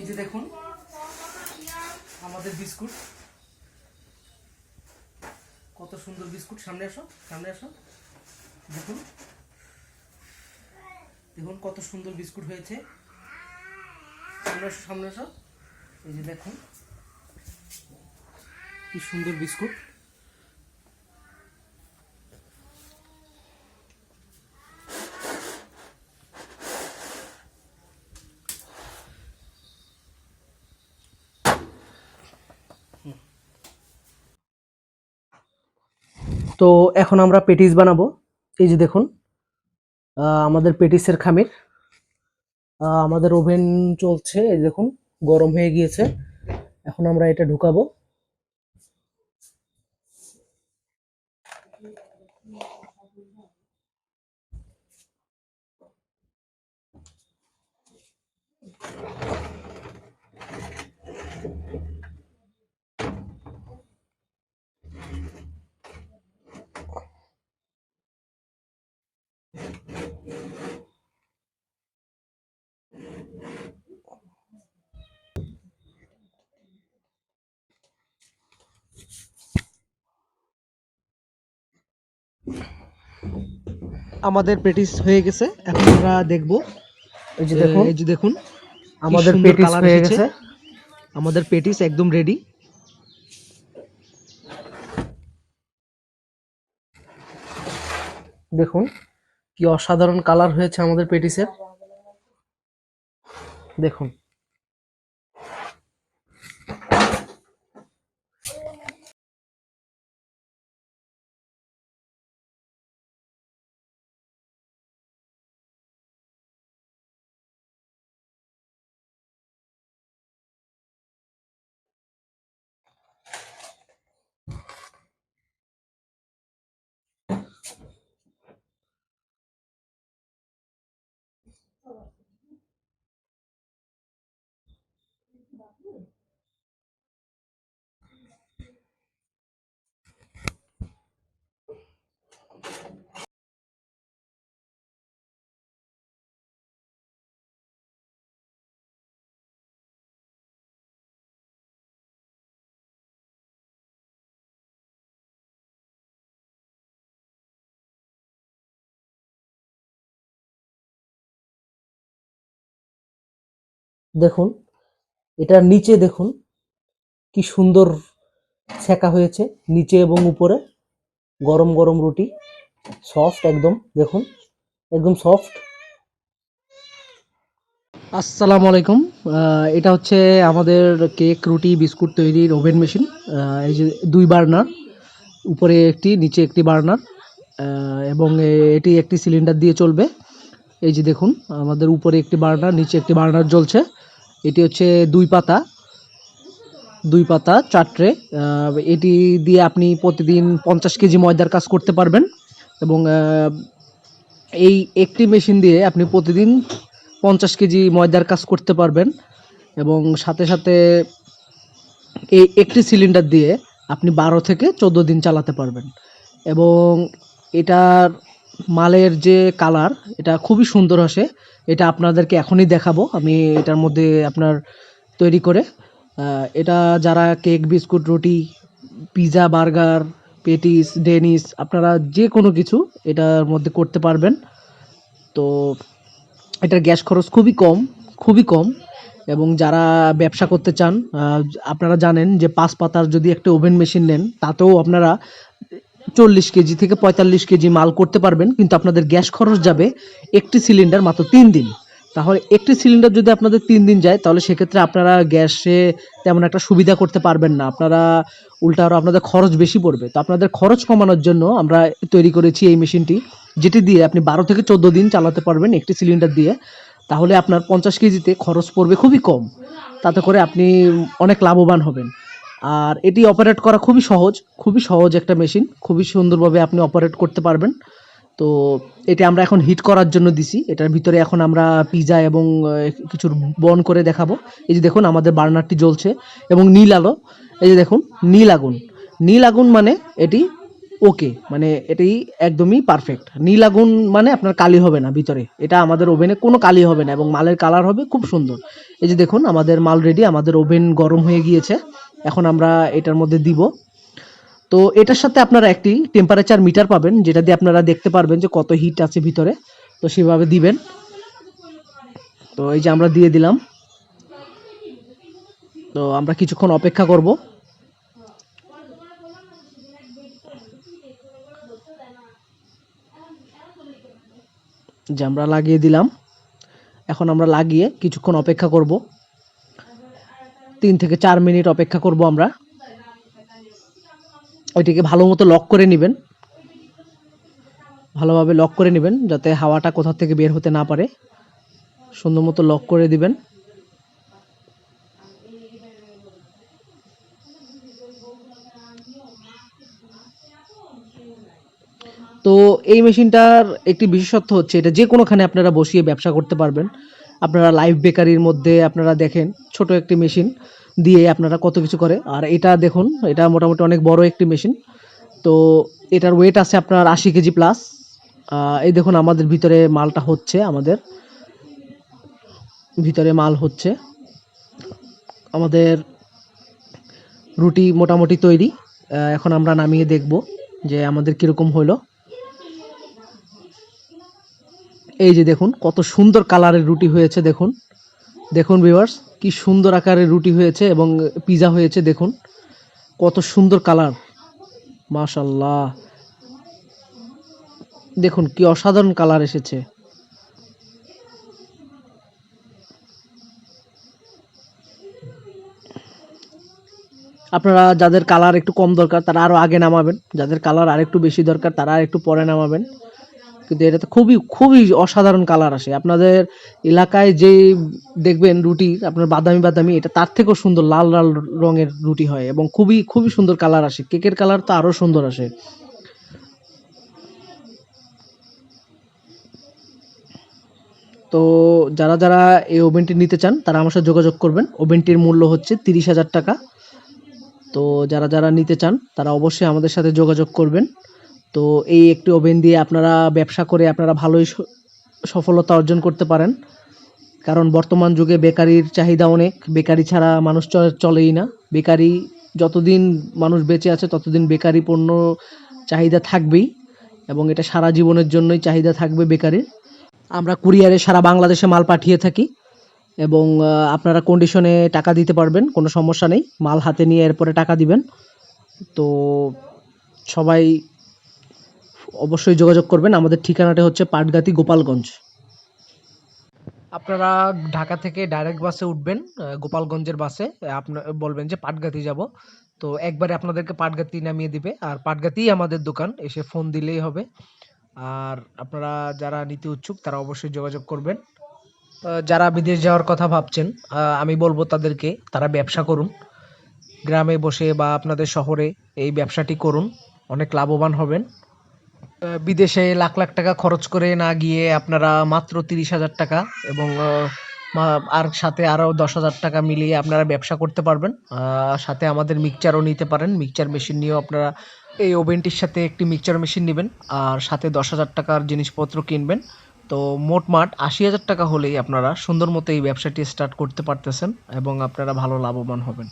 যে দেখুন আমাদের বিস্কুট, কত সুন্দর বিস্কুট। সামনে আসো, সামনে আসো। দেখুন দেখুন কত সুন্দর বিস্কুট হয়েছে। সামনে আসো, সামনে আসো। এই যে দেখুন কি সুন্দর বিস্কুট। তো এখন আমরা পেটিস বানাবো। এই যে দেখুন আমাদের পেটিসের খামির। আমাদের ওভেন চলছে, এই দেখুন গরম হয়ে গিয়েছে। এখন আমরা এটা ঢুকাবো। আমাদের পেটিস হয়ে গেছে, এখন আমরা দেখবো। এই যে দেখুন আমাদের পেটিস হয়ে গেছে। আমাদের পেটিস একদম রেডি। দেখুন কি অসাধারণ কালার হয়েছে আমাদের পেটিসের। দেখুন দেখুন এটার নিচে দেখুন কি সুন্দর সেকা হয়েছে, নিচে এবং উপরে গরম গরম রুটি, সফট একদম। দেখুন একদম সফট। আসসালামু আলাইকুম। এটা হচ্ছে আমাদের কেক, রুটি, বিস্কুট তৈরির ওভেন মেশিন। এই যে 2 বার্নার, উপরে একটি নিচে একটি বার্নার, এবং এটি একটি সিলিন্ডার দিয়ে চলবে। এই যে দেখুন আমাদের উপরে একটি বার্নার, নিচে একটি বার্নার জ্বলছে। এটি হচ্ছে 2 পাতা 4 ট্রে। এটি দিয়ে আপনি প্রতিদিন 50 কেজি ময়দার কাজ করতে পারবেন, এবং এই একটি মেশিন দিয়ে আপনি প্রতিদিন 50 কেজি ময়দার কাজ করতে পারবেন, এবং সাথে সাথে এই একটি সিলিন্ডার দিয়ে আপনি 12 থেকে 14 দিন চালাতে পারবেন। এবং এটার মালের যে কালার, এটা খুবই সুন্দর আসে। এটা আপনাদেরকে এখনই দেখাবো আমি এটার মধ্যে আপনার তৈরি করে। এটা যারা কেক, বিস্কুট, রুটি, পিৎজা, বার্গার, পেটিস, ডেনিস, আপনারা যে কোনো কিছু এটার মধ্যে করতে পারবেন। তো এটার গ্যাস খরচ খুবই কম, খুবই কম। এবং যারা ব্যবসা করতে চান, আপনারা জানেন যে 5 পাতার যদি একটা ওভেন মেশিন নেন, তাতেও আপনারা 40 কেজি থেকে 45 কেজি মাল করতে পারবেন, কিন্তু আপনাদের গ্যাস খরচ যাবে একটি সিলিন্ডার মাত্র 3 দিন। তাহলে একটি সিলিন্ডার যদি আপনাদের 3 দিন যায়, তাহলে সেক্ষেত্রে আপনারা গ্যাসে তেমন একটা সুবিধা করতে পারবেন না, আপনারা উল্টা আরও আপনাদের খরচ বেশি পড়বে। তো আপনাদের খরচ কমানোর জন্য আমরা তৈরি করেছি এই মেশিনটি, যেটি দিয়ে আপনি 12 থেকে 14 দিন চালাতে পারবেন একটি সিলিন্ডার দিয়ে। তাহলে আপনার 50 কেজিতে খরচ পড়বে খুবই কম, তাতে করে আপনি অনেক লাভবান হবেন। আর এটি অপারেট করা খুবই সহজ, খুবই সহজ একটা মেশিন, খুবই সুন্দরভাবে আপনি অপারেট করতে পারবেন। তো এটা আমরা এখন হিট করার জন্য দিছি। এটার ভিতরে এখন আমরা পিৎজা এবং কিছু বর্ন করে দেখাবো। এই যে দেখুন আমাদের বার্নারটি জ্বলছে এবং নীল আলো। এই যে দেখুন নীল আগুন, নীল আগুন মানে এটি ওকে, মানে এটাই একদমই পারফেক্ট। নীল আগুন মানে আপনার কালি হবে না ভিতরে, এটা আমাদের ওভেনে কোনো কালি হবে না এবং মালের কালার হবে খুব সুন্দর। এই যে দেখুন আমাদের মাল রেডি, আমাদের ওভেন গরম হয়ে গিয়েছে। এখন আমরা এটার মধ্যে দিব। তো এটার সাথে আপনারা একটি টেম্পারেচার মিটার পাবেন, যেটা দিয়ে আপনারা দেখতে পারবেন যে কত হিট আছে ভিতরে। তো সেভাবে দিবেন। তো এই যে আমরা দিয়ে দিলাম। তো আমরা কিছুক্ষণ অপেক্ষা করব। যে আমরা লাগিয়ে দিলাম। এখন আমরা লাগিয়ে কিছুক্ষণ অপেক্ষা করব, 3 থেকে 4 মিনিট অপেক্ষা করব আমরা। ওইটিকে ভালো মতো লক করে নেবেন, ভালোভাবে লক করে নেবেন যাতে হাওয়াটা কোথা থেকে বের হতে না পারে। সুন্দর মতো লক করে দিবেন। তো এই মেশিনটার একটি বিশেষত্ব হচ্ছে এটা যে কোনোখানে আপনারা বসিয়ে ব্যবসা করতে পারবেন। আপনারা লাইভ বেকারির মধ্যে আপনারা দেখেন ছোট একটি মেশিন দিয়ে আপনারা কত কিছু করে। আর এটা দেখুন, এটা মোটামুটি অনেক বড় একটি মেশিন। তো এটার ওয়েট আছে আপনার 80 কেজি প্লাস। এই দেখুন আমাদের ভিতরে মালটা হচ্ছে, আমাদের ভিতরে মাল হচ্ছে। আমাদের রুটি মোটামুটি তৈরি। এখন আমরা নামিয়ে দেখব যে আমাদের কীরকম হলো। এই যে দেখুন কত সুন্দর কালারের রুটি হয়েছে। দেখুন দেখুন ভিউয়ার্স, কি সুন্দর আকারের রুটি হয়েছে এবং পিজা হয়েছে। দেখুন কত সুন্দর কালার, মাশাল্লাহ। দেখুন কি অসাধারণ কালার এসেছে। আপনারা যাদের কালার একটু কম দরকার তারা আরও আগে নামাবেন, যাদের কালার আর একটু বেশি দরকার তারা আর একটু পরে নামাবেন। কিন্তু এটাতে খুবই খুবই অসাধারণ কালার আসে। আপনাদের এলাকায় যে দেখবেন রুটি আপনার বাদামি বাদামি, এটা তার থেকেও সুন্দর লাল লাল রঙের রুটি হয় এবং খুবই খুবই সুন্দর কালার আসে। কেকের কালার তো আরও সুন্দর আসে। তো যারা যারা এই ওভেনটি নিতে চান তারা আমার সাথে যোগাযোগ করবেন। ওভেনটির মূল্য হচ্ছে 30,000 টাকা। তো যারা যারা নিতে চান তারা অবশ্যই আমাদের সাথে যোগাযোগ করবেন। তো এই একটি ওভেন দিয়ে আপনারা ব্যবসা করে আপনারা ভালোই সফলতা অর্জন করতে পারেন। কারণ বর্তমান যুগে বেকারির চাহিদা অনেক, বেকারি ছাড়া মানুষ চলেই না। বেকারি যতদিন মানুষ বেঁচে আছে ততদিন বেকারি পণ্য চাহিদা থাকবেই এবং এটা সারা জীবনের জন্যই চাহিদা থাকবে বেকারির। আমরা কুরিয়ারে সারা বাংলাদেশে মাল পাঠিয়ে থাকি এবং আপনারা কন্ডিশনে টাকা দিতে পারবেন, কোনো সমস্যা নেই। মাল হাতে নিয়ে এরপরে টাকা দিবেন। তো সবাই অবশ্যই যোগাযোগ করবেন। আমাদের ঠিকানাটা হচ্ছে পাটগাতি, গোপালগঞ্জ। আপনারা ঢাকা থেকে ডাইরেক্ট বাসে উঠবেন, গোপালগঞ্জের বাসে। আপনার বলবেন যে পাটগাতি যাব, তো একবারে আপনাদেরকে পাটগাতি নামিয়ে দিবে। আর পাটগাতিই আমাদের দোকান, এসে ফোন দিলেই হবে। আর আপনারা যারা নিতে ইচ্ছুক তারা অবশ্যই যোগাযোগ করবেন। যারা বিদেশ যাওয়ার কথা ভাবছেন আমি বলবো তাদেরকে তারা ব্যবসা করুন, গ্রামে বসে বা আপনাদের শহরে এই ব্যবসাটি করুন, অনেক লাভবান হবেন। বিদেশে লাখ লাখ টাকা খরচ করে না গিয়ে আপনারা মাত্র 30,000 টাকা এবং আর সাথে আরও 10,000 টাকা মিলিয়ে আপনারা ব্যবসা করতে পারবেন। সাথে আমাদের মিক্সচারও নিতে পারেন, মিক্সচার মেশিন নিয়েও আপনারা এই ওভেনটির সাথে একটি মিক্সচার মেশিন নেবেন আর সাথে 10,000 টাকার জিনিসপত্র কিনবেন। তো মোটমাট 80,000 টাকা হলেই আপনারা সুন্দর মতো এই ব্যবসাটি স্টার্ট করতে পারতেছেন এবং আপনারা ভালো লাভবান হবেন।